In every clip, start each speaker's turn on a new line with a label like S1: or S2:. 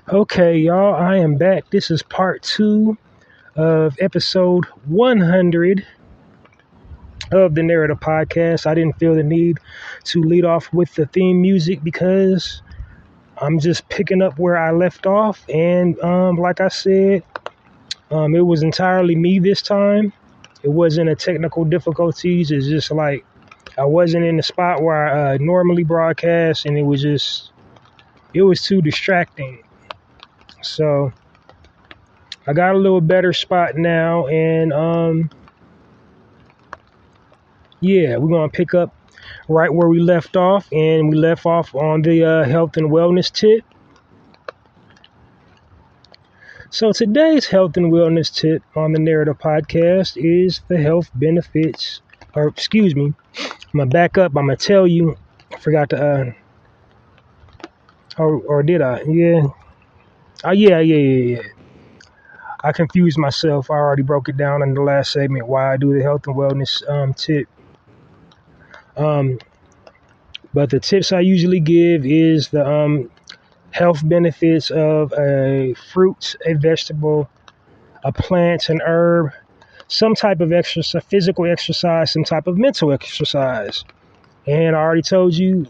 S1: Okay, y'all, I am back. This is part two of episode 100 of the Narrative Podcast. I didn't feel the need to lead off with the theme music because I'm just picking up where I left off. And like I said, it was entirely me this time. It wasn't a technical difficulties. It's just like I wasn't in the spot where I normally broadcast, and it was too distracting. So I got a little better spot now, and yeah, we're gonna pick up right where we left off, and we left off on the health and wellness tip. So today's health and wellness tip on the Narrative Podcast is the health benefits, or excuse me, I'm gonna back up. I'm gonna tell you, I forgot to, or did I? Yeah. Oh yeah. I confused myself. I already broke it down in the last segment why I do the health and wellness tip. But the tips I usually give is the health benefits of a fruit, a vegetable, a plant, an herb, some type of exercise, physical exercise, some type of mental exercise. And I already told you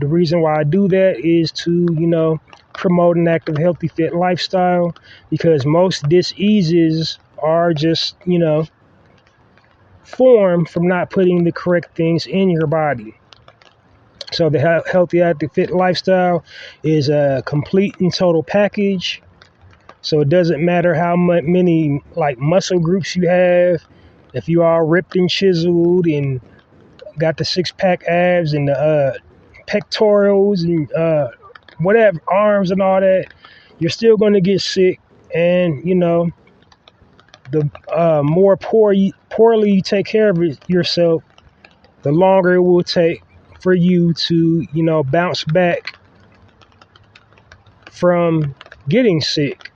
S1: the reason why I do that is to, promote an active, healthy, fit lifestyle, because most diseases are just, formed from not putting the correct things in your body. So the healthy, active, fit lifestyle is a complete and total package. So it doesn't matter how many like muscle groups you have. If you are ripped and chiseled and got the 6-pack abs and the pectorals and whatever, arms and all that, you're still going to get sick. And, the more poorly you take care of yourself, the longer it will take for you to, bounce back from getting sick.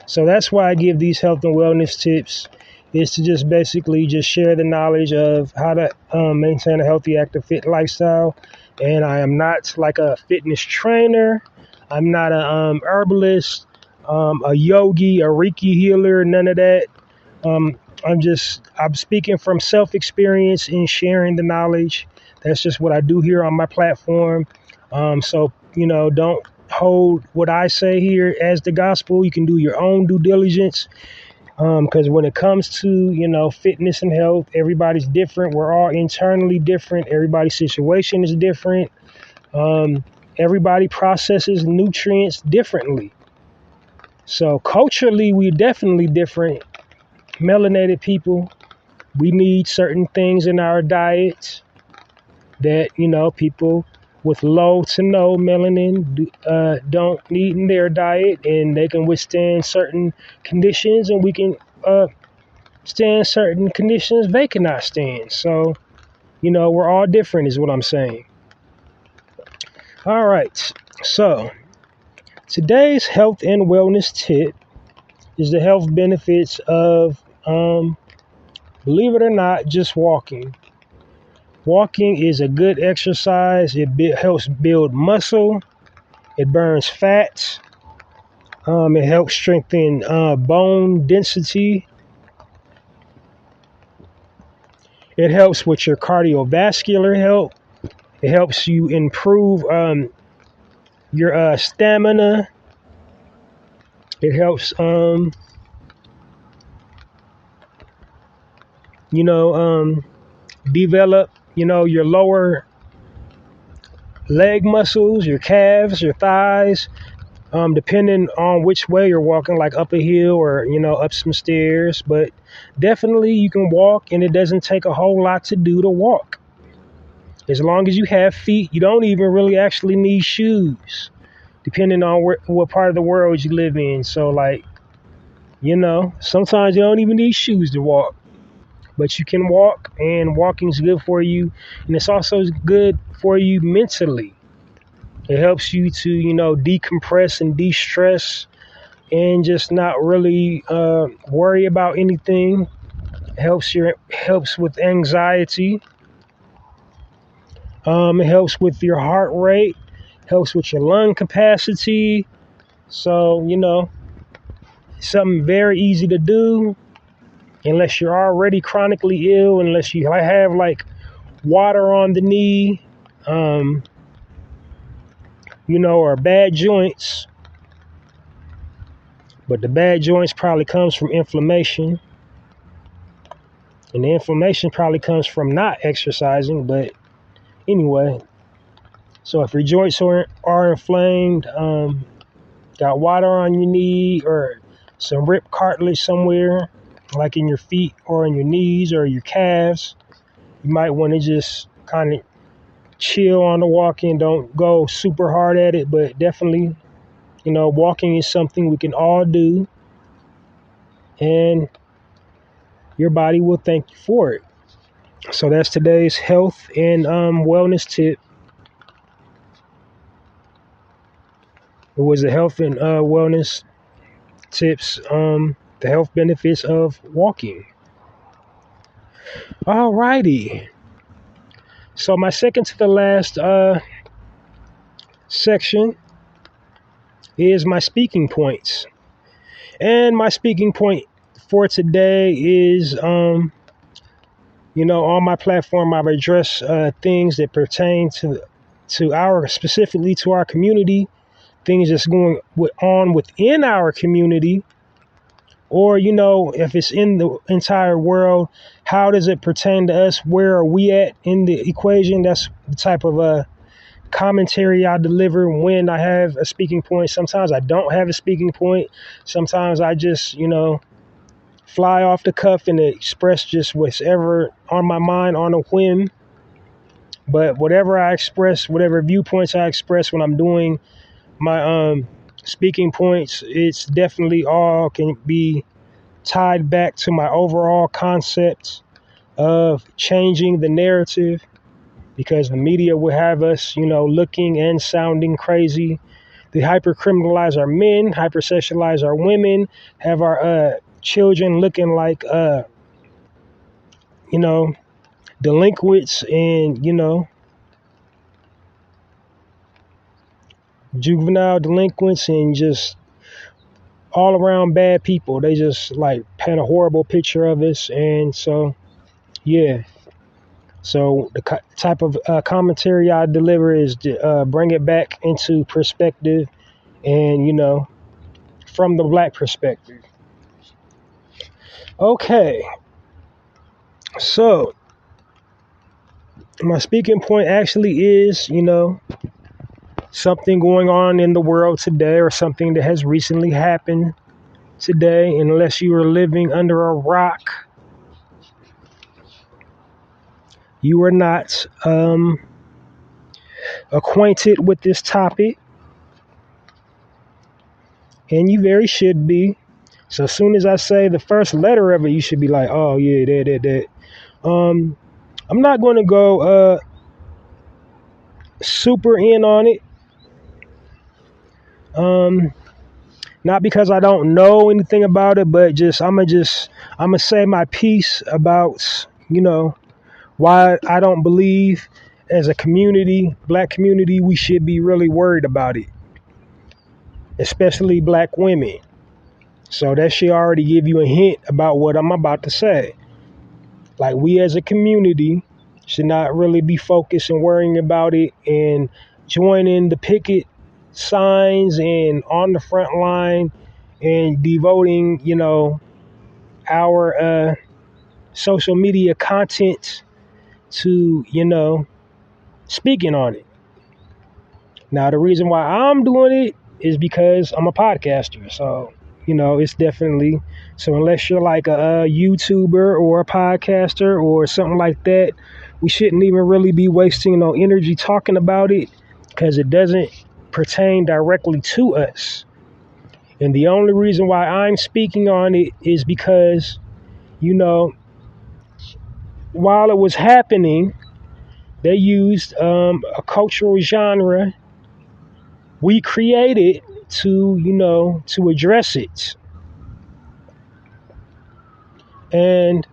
S1: So that's why I give these health and wellness tips, is to just basically just share the knowledge of how to maintain a healthy, active, fit lifestyle. And I am not like a fitness trainer. I'm not a herbalist, a yogi, a Reiki healer, none of that. I'm speaking from self-experience and sharing the knowledge. That's just what I do here on my platform. So, don't hold what I say here as the gospel. You can do your own due diligence. Because when it comes to, fitness and health, everybody's different. We're all internally different. Everybody's situation is different. Everybody processes nutrients differently. So culturally, we're definitely different. Melanated people, we need certain things in our diets that, people with low to no melanin don't need in their diet, and they can withstand certain conditions, and we can stand certain conditions they cannot stand. So, we're all different is what I'm saying. All right. So today's health and wellness tip is the health benefits of, believe it or not, just walking. Walking is a good exercise. It helps build muscle. It burns fat. It helps strengthen bone density. It helps with your cardiovascular health. It helps you improve your stamina. It helps, develop, your lower leg muscles, your calves, your thighs, depending on which way you're walking, like up a hill or, up some stairs. But definitely you can walk, and it doesn't take a whole lot to do to walk. As long as you have feet, you don't even really actually need shoes, depending on what part of the world you live in. So sometimes you don't even need shoes to walk. But you can walk, and walking is good for you. And it's also good for you mentally. It helps you to, decompress and de-stress and just not really worry about anything. It helps with anxiety. It helps with your heart rate. helps with your lung capacity. So, something very easy to do unless you're already chronically ill, unless you have like water on the knee, or bad joints. But the bad joints probably comes from inflammation. And the inflammation probably comes from not exercising. But anyway, so if your joints are inflamed, got water on your knee or some ripped cartilage somewhere, like in your feet or in your knees or your calves, you might want to just kind of chill on the walking. Don't go super hard at it, but definitely, walking is something we can all do, and your body will thank you for it. So that's today's health and wellness tip. It was the health and wellness tips, the health benefits of walking. Alrighty. So my second to the last section is my speaking points. And my speaking point for today is, on my platform, I've addressed things that pertain specifically to our community, things that's going on within our community, or, if it's in the entire world, how does it pertain to us? Where are we at in the equation? That's the type of commentary I deliver when I have a speaking point. Sometimes I don't have a speaking point. Sometimes I just, fly off the cuff and express just whatever on my mind on a whim. But whatever I express, whatever viewpoints I express when I'm doing my speaking points, it's definitely all can be tied back to my overall concept of changing the narrative, because the media will have us, looking and sounding crazy. They hyper-criminalize our men, hypersexualize our women, have our children looking like, delinquents and, juvenile delinquents and just all around bad people. They just like paint a horrible picture of us. And so, yeah. So the type of commentary I deliver is to bring it back into perspective and, from the Black perspective. Okay. So my speaking point actually is, something going on in the world today, or something that has recently happened today. Unless you are living under a rock, you are not acquainted with this topic, and you very should be. So as soon as I say the first letter of it, you should be like, oh yeah, that. I'm not going to go super in on it. Not because I don't know anything about it, but I'm gonna say my piece about, why I don't believe as a community, Black community, we should be really worried about it, especially Black women. So that should already give you a hint about what I'm about to say. Like, we as a community should not really be focused and worrying about it and joining the picket signs and on the front line and devoting, our social media content to, speaking on it. Now, the reason why I'm doing it is because I'm a podcaster. So, it's definitely, so unless you're like a YouTuber or a podcaster or something like that, we shouldn't even really be wasting no energy talking about it, because it doesn't pertain directly to us. And the only reason why I'm speaking on it is because, while it was happening, they used a cultural genre we created to address it. And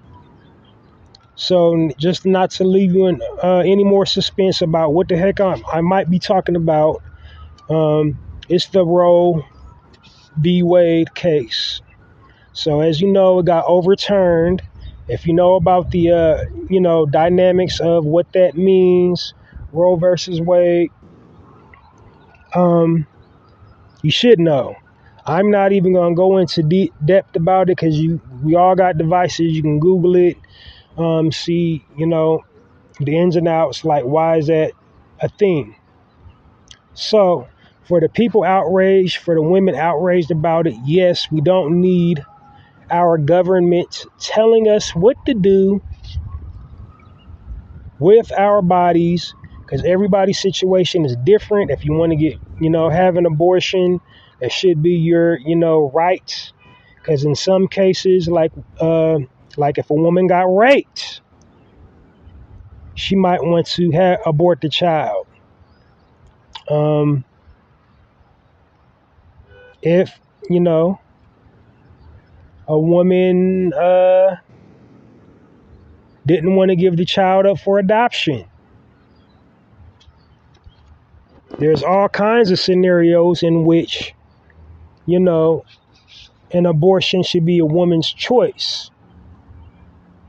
S1: so, just not to leave you in any more suspense about what the heck I might be talking about, It's the Roe v. Wade case. So as you know, it got overturned. If you know about the dynamics of what that means, Roe versus Wade, you should know. I'm not even going to go into depth about it because we all got devices. You can Google it, see, the ins and outs, like why is that a thing. So for the people outraged, for the women outraged about it, yes, we don't need our government telling us what to do with our bodies, because everybody's situation is different. If you want to get, have an abortion, that should be your, right. Because in some cases, like if a woman got raped, she might want to abort the child. If, a woman didn't want to give the child up for adoption, there's all kinds of scenarios in which, an abortion should be a woman's choice.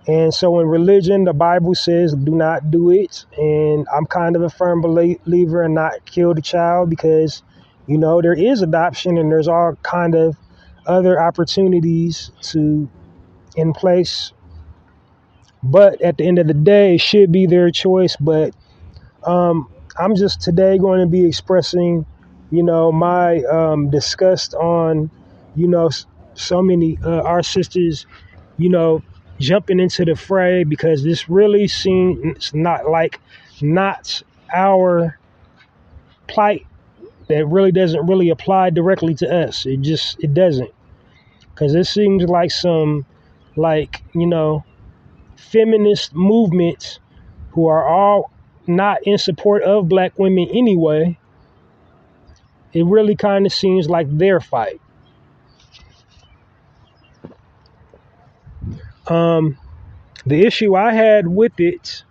S1: And so in religion, the Bible says, do not do it. And I'm kind of a firm believer in not kill the child because, there is adoption and there's all kind of other opportunities in place. But at the end of the day, it should be their choice. But I'm just today going to be expressing, my disgust on, so many our sisters, jumping into the fray, because this really seems not our plight. That really doesn't really apply directly to us. It doesn't, because it seems like some feminist movements who are all not in support of black women anyway. It really kind of seems like their fight. The issue I had with it,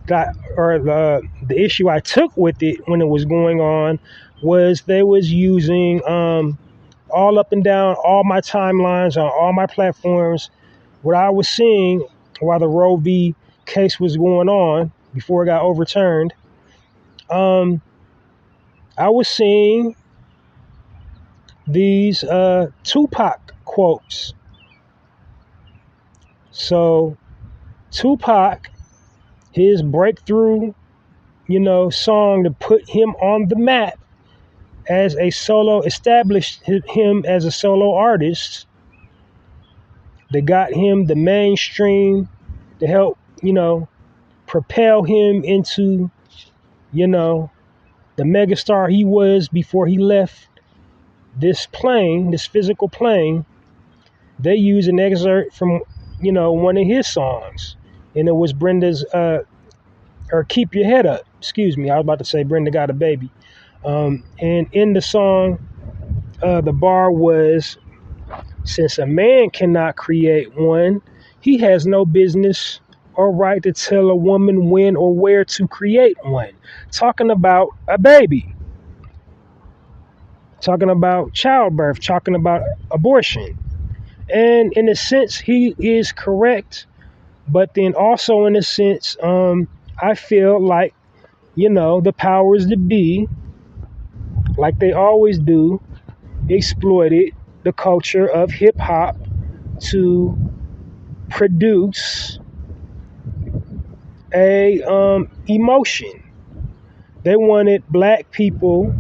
S1: the issue I took with it when it was going on, was they was using all up and down all my timelines on all my platforms. What I was seeing while the Roe v. case was going on before it got overturned, I was seeing these Tupac quotes. So Tupac, his breakthrough, song to put him on the map as a solo, established him as a solo artist, that got him the mainstream, to help, propel him into, the megastar he was before he left this physical plane. They use an excerpt from, one of his songs, and it was Brenda's, or Keep Your Head Up. Excuse me, I was about to say Brenda Got a Baby. And in the song, the bar was, since a man cannot create one, he has no business or right to tell a woman when or where to create one. Talking about a baby. Talking about childbirth. Talking about abortion. And in a sense, he is correct. But then also in a sense, I feel like, the powers that be, like they always do, exploited the culture of hip hop to produce a emotion. They wanted black people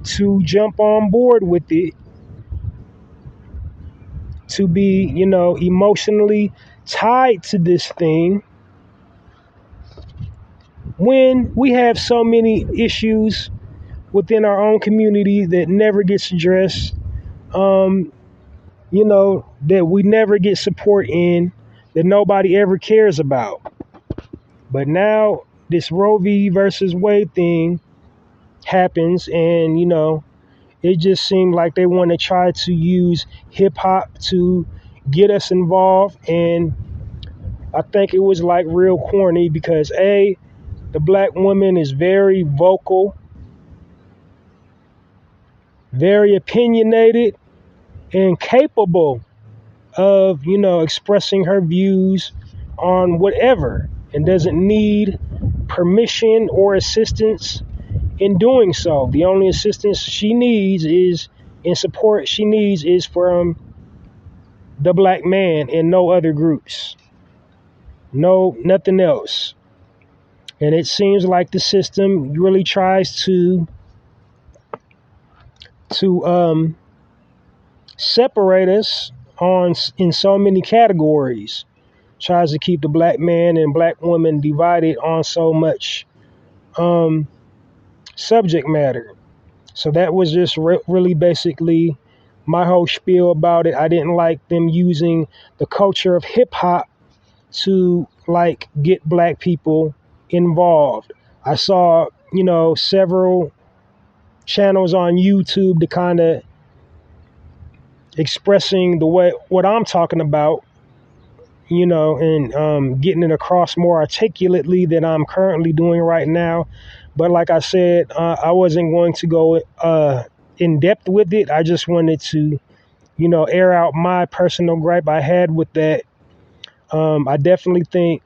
S1: to jump on board with it, to be, emotionally tied to this thing, when we have so many issues within our own community that never gets addressed, that we never get support in, that nobody ever cares about. But now this Roe v. versus Wade thing happens, and, it just seemed like they want to try to use hip hop to get us involved. And I think it was like real corny, because the black woman is very vocal very opinionated and capable of, expressing her views on whatever, and doesn't need permission or assistance in doing so. The only assistance she needs is, and support she needs, is from the black man and no other groups. No, nothing else. And it seems like the system really tries to separate us in so many categories. Tries to keep the black man and black woman divided on so much subject matter. So that was just really basically my whole spiel about it. I didn't like them using the culture of hip hop to like get black people involved. I saw, several channels on YouTube to kind of expressing the way what I'm talking about, and getting it across more articulately than I'm currently doing right now. But like I said, I wasn't going to go in depth with it. I just wanted to, air out my personal gripe I had with that. I definitely think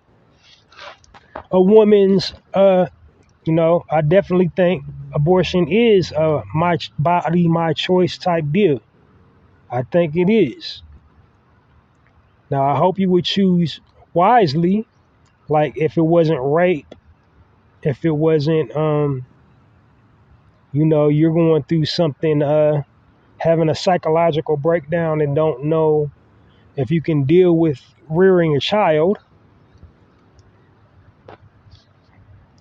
S1: a woman's, I definitely think abortion is my body, my choice type deal. I think it is. Now, I hope you would choose wisely. Like if it wasn't rape, if it wasn't, you're going through something, having a psychological breakdown and don't know if you can deal with rearing a child.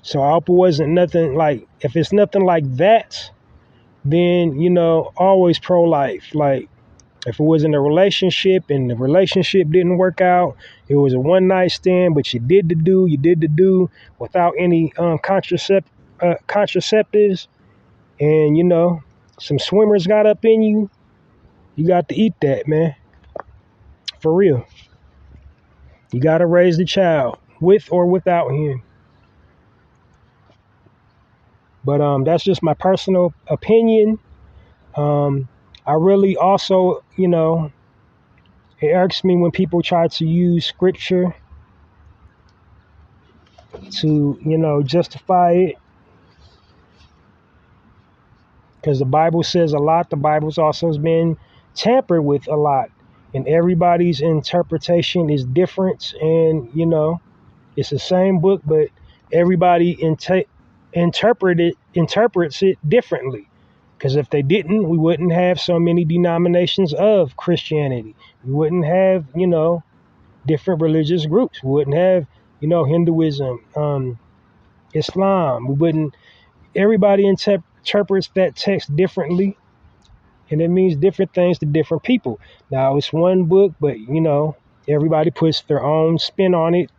S1: So I hope it wasn't nothing like, if it's nothing like that, then, always pro-life. Like if it was in a relationship and the relationship didn't work out, it was a one night stand, but you did the do without any contraceptives, and some swimmers got up in you, you got to eat that, man. For real. You got to raise the child with or without him. But that's just my personal opinion. I really also, it irks me when people try to use scripture to, justify it. Because the Bible says a lot. The Bible's also been tampered with a lot. And everybody's interpretation is different. And, it's the same book, but everybody interprets it differently. Because if they didn't, we wouldn't have so many denominations of Christianity. We wouldn't have, different religious groups. We wouldn't have, Hinduism, Islam. We wouldn't. Everybody interprets that text differently, and it means different things to different people. Now, it's one book, but, everybody puts their own spin on it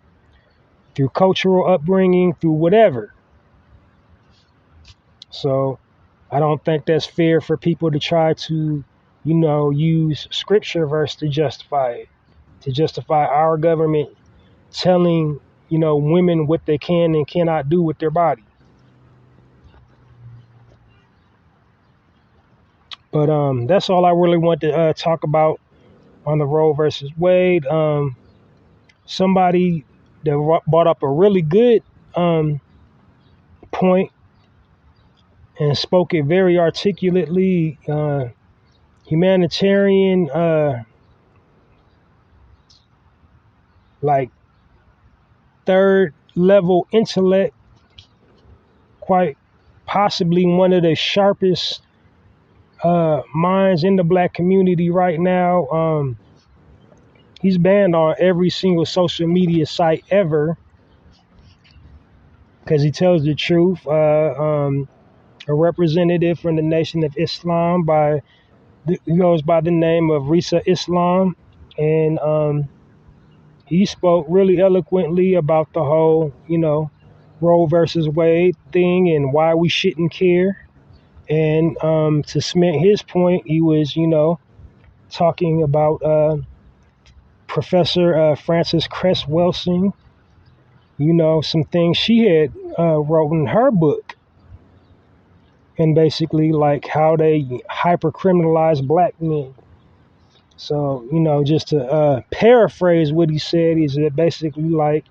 S1: through cultural upbringing, through whatever. So I don't think that's fair for people to try to, use scripture verse to justify it, to justify our government telling, women what they can and cannot do with their body. But that's all I really want to talk about on the Roe versus Wade. Somebody that brought up a really good point and spoke it very articulately. Humanitarian, like third level intellect, quite possibly one of the sharpest minds in the black community right now. He's banned on every single social media site ever because he tells the truth. A representative from the Nation of Islam he goes by the name of Risa Islam, and he spoke really eloquently about the whole, Roe versus Wade thing and why we shouldn't care. And to cement his point, he was, talking about Professor Frances Cress Welsing, some things she had wrote in her book. and basically like how they hyper criminalize black men. So, just to paraphrase what he said, is that basically like,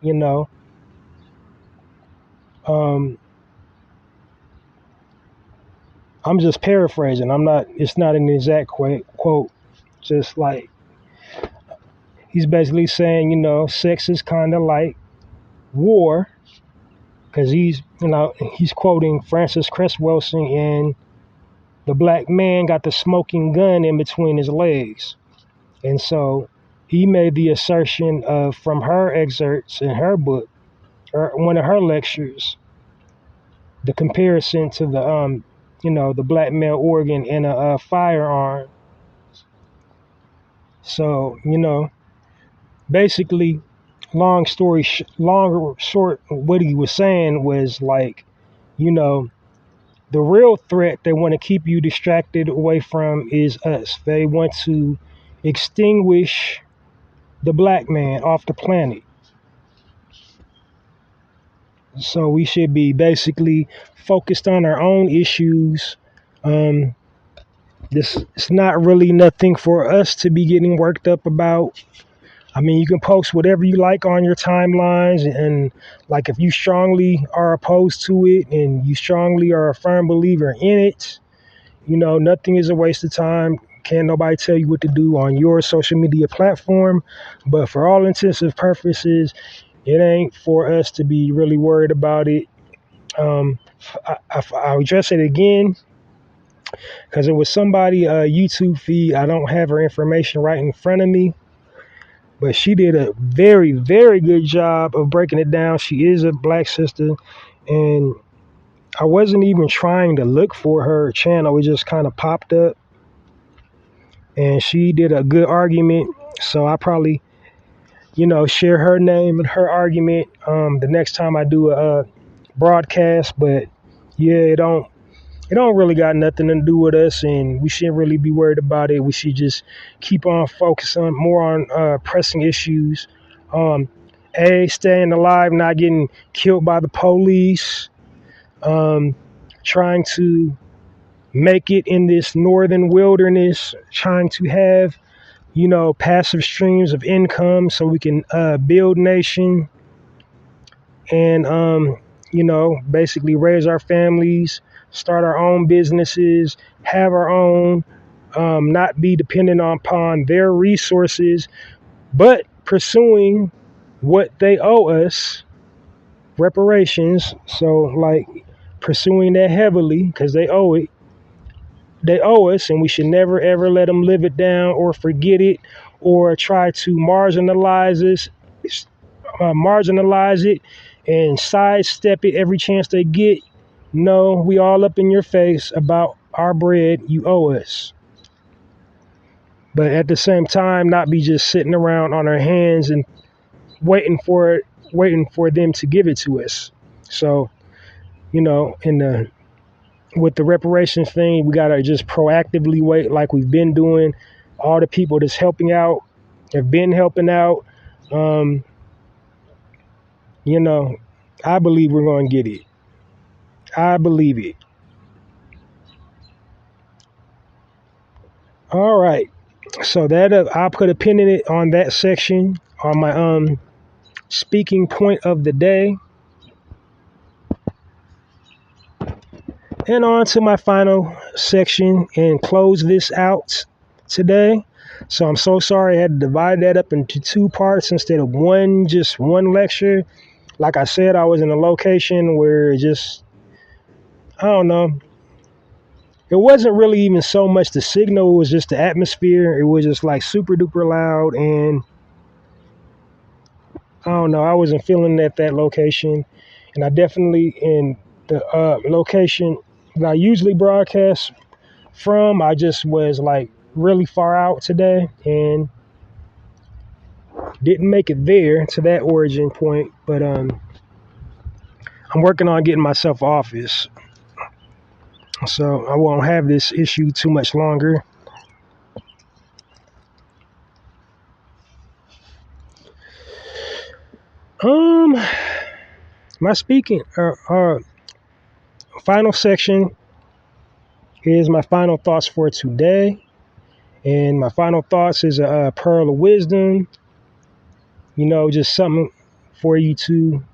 S1: um, I'm just paraphrasing. It's not an exact quote. Just like he's basically saying, sex is kind of like war, because he's quoting Francis Cress Wilson, and the black man got the smoking gun in between his legs. And so he made the assertion from her excerpts in her book, or one of her lectures, the comparison to the black male organ in a firearm. So, basically, long short, what he was saying was like, the real threat they want to keep you distracted away from is us. They want to extinguish the black man off the planet. So we should be basically focused on our own issues. This it's not really nothing for us to be getting worked up about. I mean, you can post whatever you like on your timelines, and like if you strongly are opposed to it and you strongly are a firm believer in it, nothing is a waste of time. Can't nobody tell you what to do on your social media platform. But for all intents and purposes, it ain't for us to be really worried about it. I'll address it again because it was somebody YouTube feed. I don't have her information right in front of me, but she did a very, very good job of breaking it down. She is a black sister, and I wasn't even trying to look for her channel. It just kind of popped up, and she did a good argument. So I probably, share her name and her argument the next time I do a broadcast. But yeah, it don't really got nothing to do with us, and we shouldn't really be worried about it. We should just keep on focusing more on pressing issues. Staying alive, not getting killed by the police, trying to make it in this northern wilderness, trying to have, passive streams of income so we can build nation and, basically raise our families, start our own businesses, have our own, not be dependent upon their resources, but pursuing what they owe us, reparations. So, like, pursuing that heavily because they owe it. They owe us, and we should never ever let them live it down or forget it or try to marginalize it and sidestep it every chance they get. No, we all up in your face about our bread you owe us. But at the same time, not be just sitting around on our hands and waiting for them to give it to us. So, with the reparations thing, we gotta just proactively wait, like we've been doing. All the people that's helping out have been helping out. I believe we're going to get it. I believe it. All right. So that I'll put a pin in it on that section on my speaking point of the day. And on to my final section and close this out today. So I'm so sorry I had to divide that up into two parts instead of just one lecture. Like I said, I was in a location where I don't know. It wasn't really even so much the signal, it was just the atmosphere. It was just like super duper loud, and I don't know, I wasn't feeling at that location. And I definitely, in the location that I usually broadcast from, I just was like really far out today and didn't make it there to that origin point. But I'm working on getting myself office, so I won't have this issue too much longer. My speaking final section Here's my final thoughts for today. And my final thoughts is a pearl of wisdom, just something for you to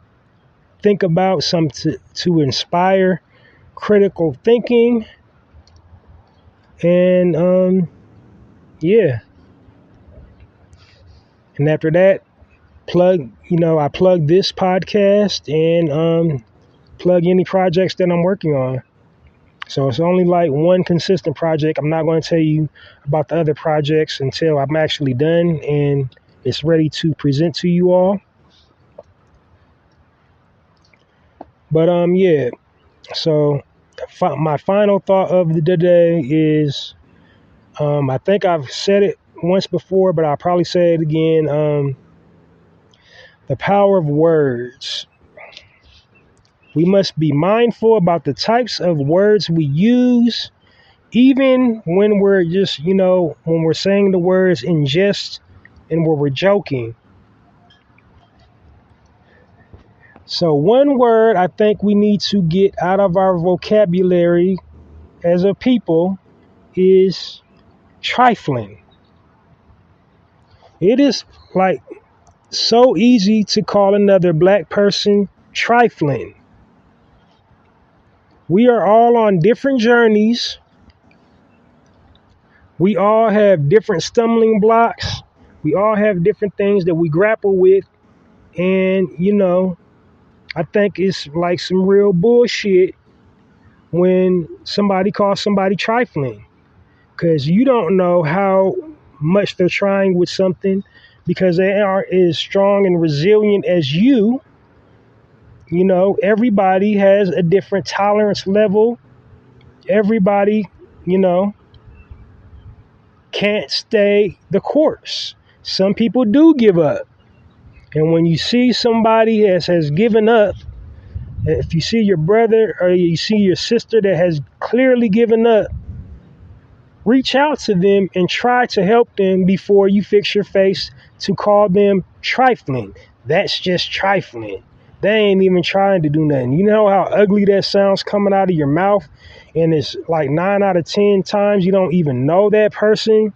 S1: think about, something to inspire critical thinking. And yeah. And after that, I plug this podcast and plug any projects that I'm working on. So it's only like one consistent project. I'm not going to tell you about the other projects until I'm actually done and it's ready to present to you all. But yeah. So my final thought of the day is, I think I've said it once before, but I'll probably say it again. The power of words. We must be mindful about the types of words we use, even when we're just, when we're saying the words in jest and where we're joking. So one word I think we need to get out of our vocabulary as a people is trifling. It is like so easy to call another black person trifling. We are all on different journeys. We all have different stumbling blocks. We all have different things that we grapple with. And, I think it's like some real bullshit when somebody calls somebody trifling, because you don't know how much they're trying with something, because they aren't as strong and resilient as you. Everybody has a different tolerance level. Everybody, can't stay the course. Some people do give up. And when you see somebody has given up, if you see your brother or you see your sister that has clearly given up, reach out to them and try to help them before you fix your face to call them trifling. That's just trifling. They ain't even trying to do nothing. You know how ugly that sounds coming out of your mouth? And it's like 9 out of 10 times you don't even know that person.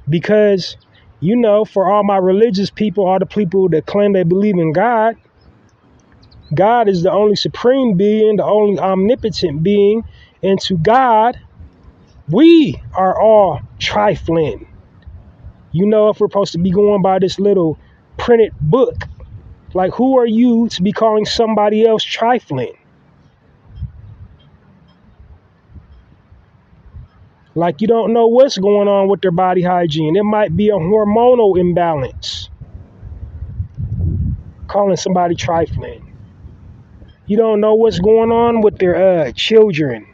S1: Because, for all my religious people, all the people that claim they believe in God, God is the only supreme being, the only omnipotent being. And to God, we are all trifling. If we're supposed to be going by this little printed book, like, who are you to be calling somebody else trifling? Like, you don't know what's going on with their body hygiene. It might be a hormonal imbalance. Calling somebody trifling. You don't know what's going on with their children.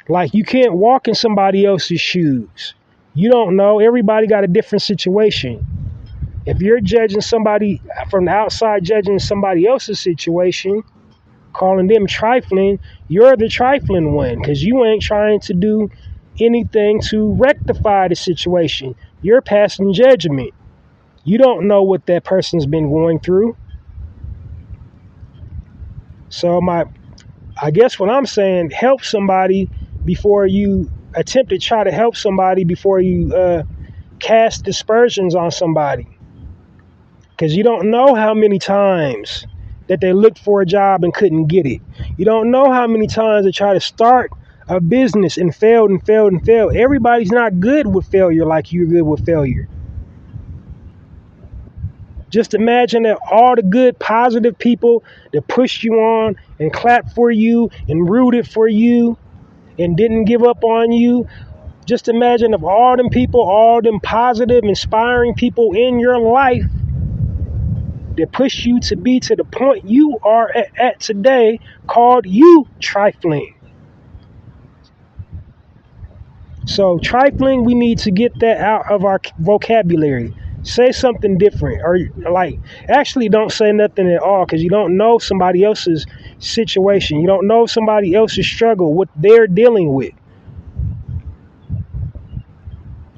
S1: Like, you can't walk in somebody else's shoes. You don't know. Everybody got a different situation. If you're judging somebody from the outside, judging somebody else's situation, calling them trifling, you're the trifling one, because you ain't trying to do anything to rectify the situation. You're passing judgment. You don't know what that person's been going through. So I guess what I'm saying, help somebody before you attempt to try to help somebody, before you cast dispersions on somebody. Because you don't know how many times that they looked for a job and couldn't get it. You don't know how many times they try to start a business and failed and failed and failed. Everybody's not good with failure like you're good with failure. Just imagine that all the good, positive people that pushed you on and clapped for you and rooted for you and didn't give up on you. Just imagine if all them people, all them positive, inspiring people in your life that pushed you to be to the point you are at today, called you trifling. So trifling, we need to get that out of our vocabulary. Say something different, or actually don't say nothing at all, because you don't know somebody else's situation. You don't know somebody else's struggle, what they're dealing with.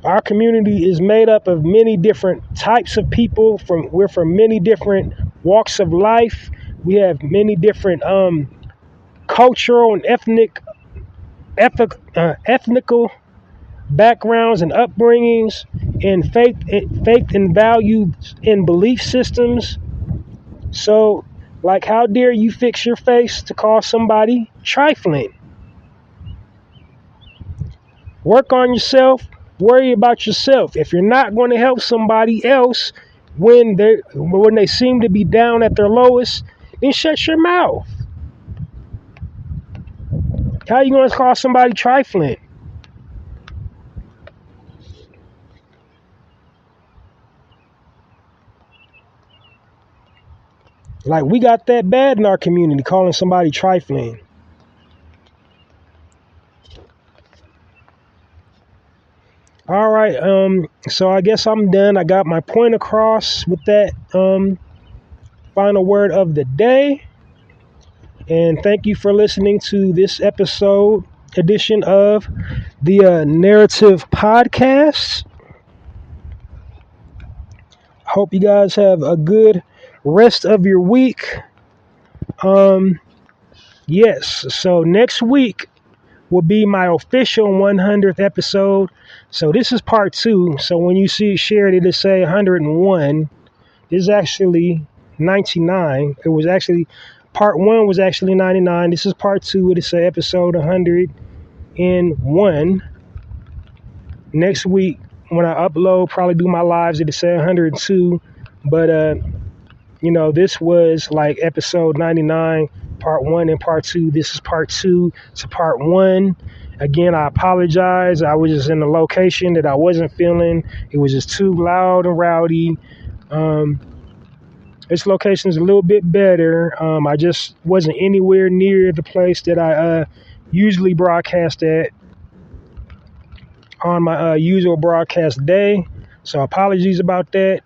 S1: Our community is made up of many different types of people. We're from many different walks of life. We have many different cultural and ethnical backgrounds and upbringings, and faith and values and belief systems. So, like, how dare you fix your face to call somebody trifling? Work on yourself. Worry about yourself. If you're not going to help somebody else when they seem to be down at their lowest, then shut your mouth. How are you going to call somebody trifling? Like, we got that bad in our community, calling somebody trifling. All right, so I guess I'm done. I got my point across with that final word of the day. And thank you for listening to this edition of the Narrative Podcast. Hope you guys have a good rest of your week. Yes, so next week will be my official 100th episode. So this is part 2. So when you see it shared, it'll say 101. This is actually 99. It was actually, part 1 was actually 99. This is part 2. It'll say episode 101. Next week, when I upload, probably do my lives, it'll say 102. But, this was like episode 99, part 1 and part 2. This is part 2 to part 1. Again, I apologize. I was just in a location that I wasn't feeling. It was just too loud and rowdy. This location is a little bit better. I just wasn't anywhere near the place that I usually broadcast at on my usual broadcast day. So apologies about that.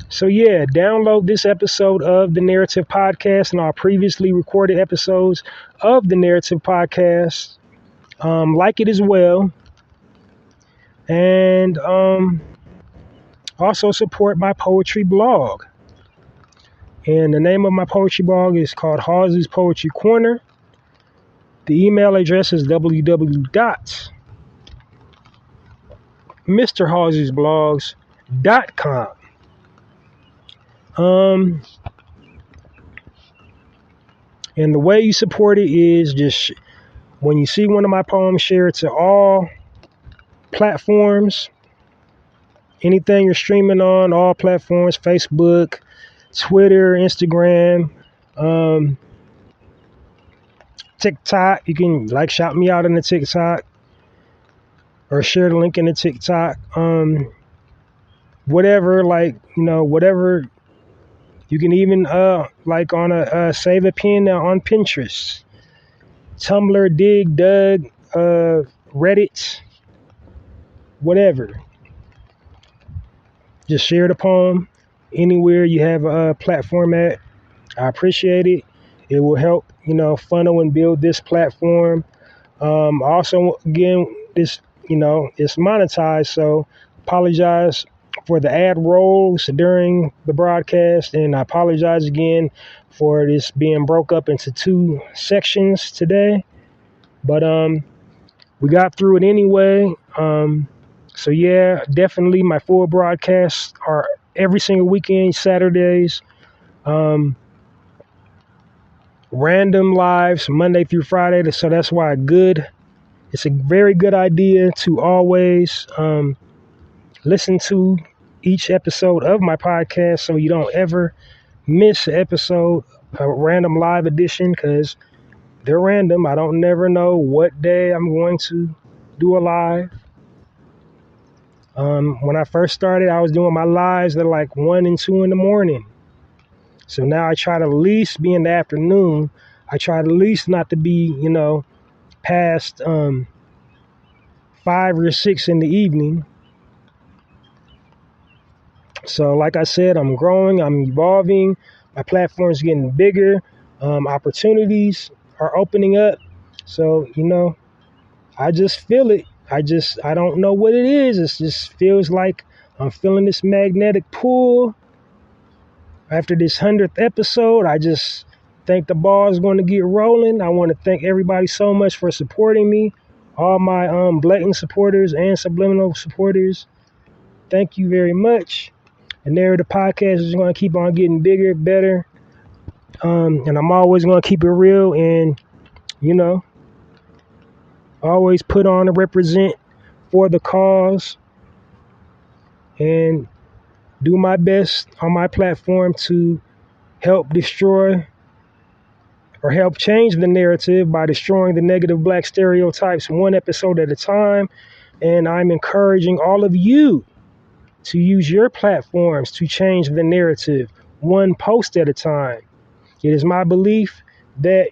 S1: So yeah, download this episode of the Narrative Podcast and our previously recorded episodes of the Narrative Podcast. Like it as well. And also support my poetry blog. And the name of my poetry blog is called Halsey's Poetry Corner. The email address is www.mrhalseysblogs.com. And the way you support it is just when you see one of my poems, share it to all platforms. Anything you're streaming on, all platforms, Facebook, Twitter, Instagram, TikTok. You can shout me out on the TikTok or share the link in the TikTok. Whatever, whatever. You can even on a save a pin on Pinterest, Tumblr, Dig, Dug, Reddit, whatever. Just share the poem anywhere you have a platform at. I appreciate it. It will help, funnel and build this platform. Also, again, this, it's monetized, so apologize for the ad rolls during the broadcast, and I apologize again for this being broke up into 2 sections today. But we got through it anyway. So yeah, definitely my full broadcasts are every single weekend, Saturdays. Random lives, Monday through Friday. So that's why it's a very good idea to always listen to each episode of my podcast so you don't ever miss an episode, a random live edition, because they're random. I don't never know what day I'm going to do a live. When I first started, I was doing my lives at 1 and 2 in the morning. So now I try to at least be in the afternoon. I try at least not to be, past 5 or 6 in the evening. So like I said, I'm growing, I'm evolving. My platform's getting bigger. Opportunities are opening up. So, I just feel it. I don't know what it is. It just feels like I'm feeling this magnetic pull. After this 100th episode, think the ball is going to get rolling. I want to thank everybody so much for supporting me. All my blatant supporters and subliminal supporters. Thank you very much. The Narrative Podcast is going to keep on getting bigger, better. And I'm always going to keep it real and, always put on and represent for the cause and do my best on my platform to help destroy or help change the narrative by destroying the negative black stereotypes one episode at a time. And I'm encouraging all of you to use your platforms to change the narrative one post at a time. It is my belief that,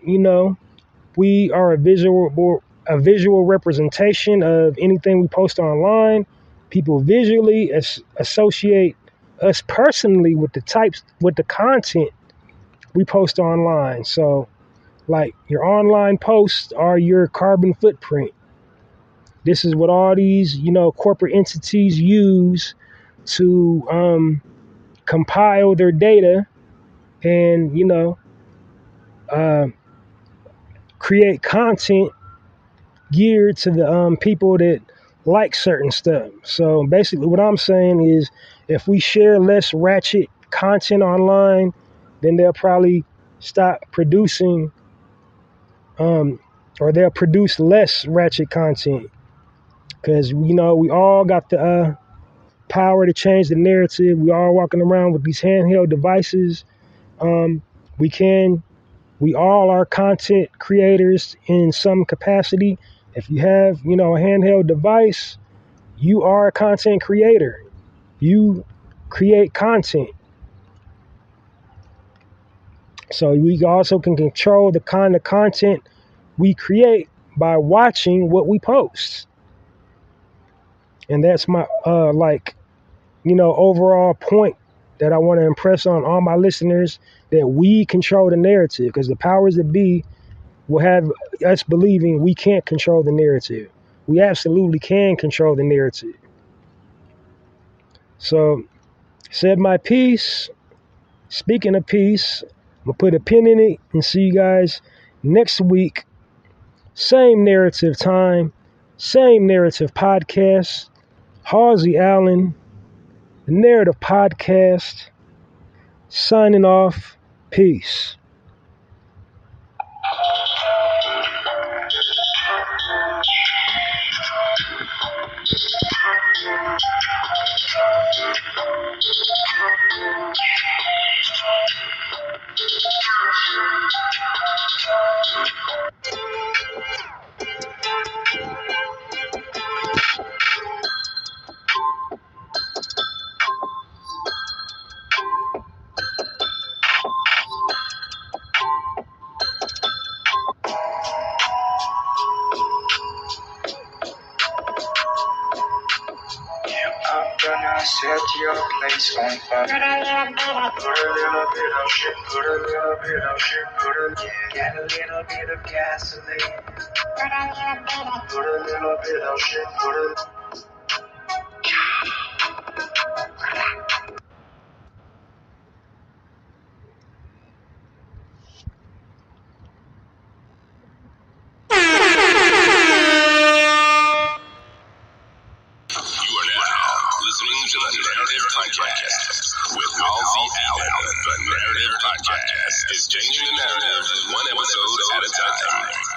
S1: we are a visual representation of anything we post online. People visually associate us personally with the content we post online. So, like, your online posts are your carbon footprint. This is what all these, corporate entities use to compile their data and, create content geared to the people that like certain stuff. So basically what I'm saying is if we share less ratchet content online, then they'll probably stop producing or they'll produce less ratchet content. Because, we all got the power to change the narrative. We all walking around with these handheld devices. We all are content creators in some capacity. If you have, a handheld device, you are a content creator. You create content. So we also can control the kind of content we create by watching what we post. And that's my, overall point that I want to impress on all my listeners, that we control the narrative, because the powers that be will have us believing we can't control the narrative. We absolutely can control the narrative. So, said my piece. Speaking of peace, I'm going to put a pin in it and see you guys next week. Same narrative time, same narrative podcast. Halsey Allen, the Narrative Podcast, signing off. Peace.
S2: Set your place on fire. Put a little bit of shit, put a little bit of shit, get a little bit of gasoline. Put a little bit of shit,
S3: To the Narrative Podcast with Halsey Allen. The Narrative Podcast is changing the narrative one episode at a time.